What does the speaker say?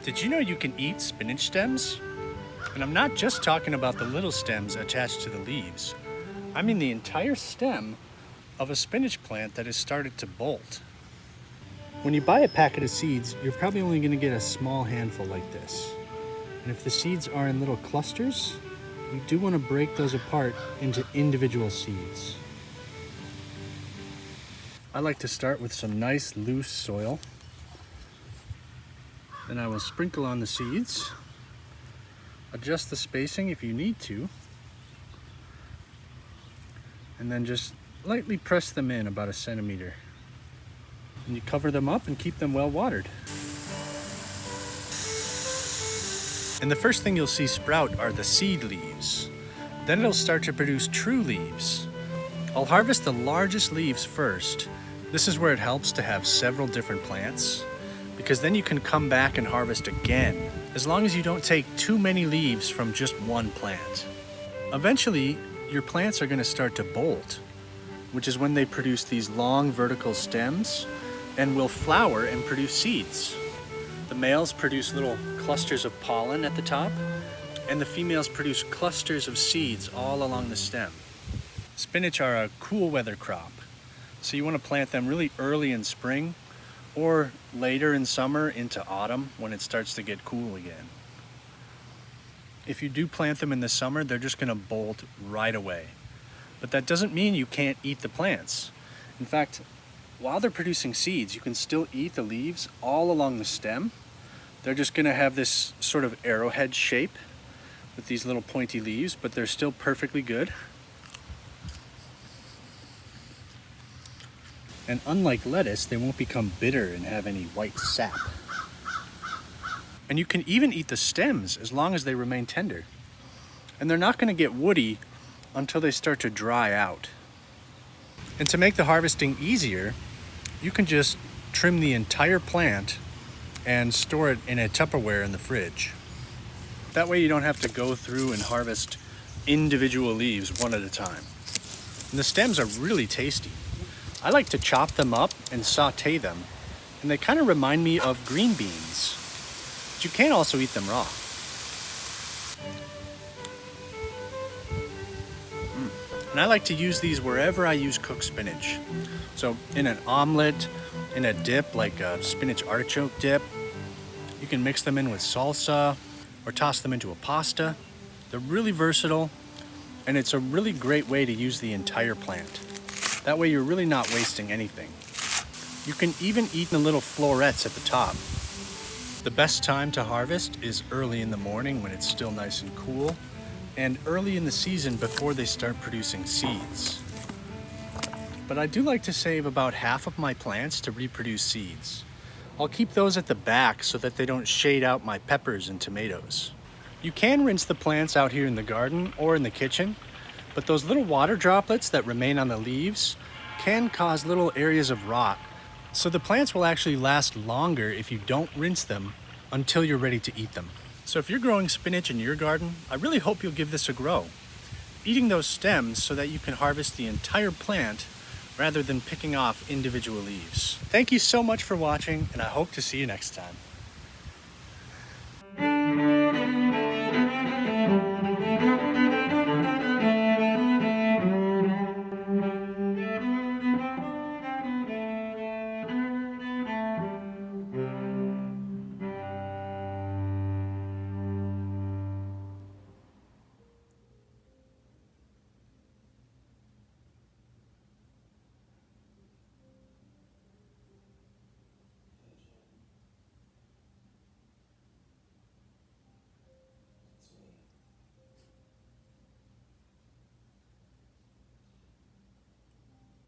Did you know you can eat spinach stems? And I'm not just talking about the little stems attached to the leaves. I mean the entire stem of a spinach plant that has started to bolt. When you buy a packet of seeds, you're probably only going to get a small handful like this. And if the seeds are in little clusters, you do want to break those apart into individual seeds. I like to start with some nice loose soil. Then I will sprinkle on the seeds. Adjust the spacing if you need to. And then just lightly press them in about 1 centimeter. And you cover them up and keep them well watered. And the first thing you'll see sprout are the seed leaves. Then it'll start to produce true leaves. I'll harvest the largest leaves first. This is where it helps to have several different plants, because then you can come back and harvest again, as long as you don't take too many leaves from just one plant. Eventually, your plants are going to start to bolt, which is when they produce these long vertical stems and will flower and produce seeds. The males produce little clusters of pollen at the top, and the females produce clusters of seeds all along the stem. Spinach are a cool weather crop, so you want to plant them really early in spring or later in summer into autumn when it starts to get cool again. If you do plant them in the summer, they're just going to bolt right away. But that doesn't mean you can't eat the plants. In fact, while they're producing seeds, you can still eat the leaves all along the stem. They're just going to have this sort of arrowhead shape with these little pointy leaves, but they're still perfectly good. And unlike lettuce, they won't become bitter and have any white sap. And you can even eat the stems as long as they remain tender. And they're not going to get woody until they start to dry out. And to make the harvesting easier, you can just trim the entire plant and store it in a Tupperware in the fridge. That way you don't have to go through and harvest individual leaves one at a time. And the stems are really tasty. I like to chop them up and sauté them, and they kind of remind me of green beans. But you can also eat them raw. And I like to use these wherever I use cooked spinach. So in an omelet, in a dip like a spinach artichoke dip, you can mix them in with salsa or toss them into a pasta. They're really versatile, and it's a really great way to use the entire plant. That way you're really not wasting anything. You can even eat the little florets at the top. The best time to harvest is early in the morning when it's still nice and cool, and early in the season before they start producing seeds. But I do like to save about half of my plants to reproduce seeds. I'll keep those at the back so that they don't shade out my peppers and tomatoes. You can rinse the plants out here in the garden or in the kitchen, but those little water droplets that remain on the leaves can cause little areas of rot. So the plants will actually last longer if you don't rinse them until you're ready to eat them. So if you're growing spinach in your garden, I really hope you'll give this a go. Eating those stems so that you can harvest the entire plant rather than picking off individual leaves. Thank you so much for watching, and I hope to see you next time.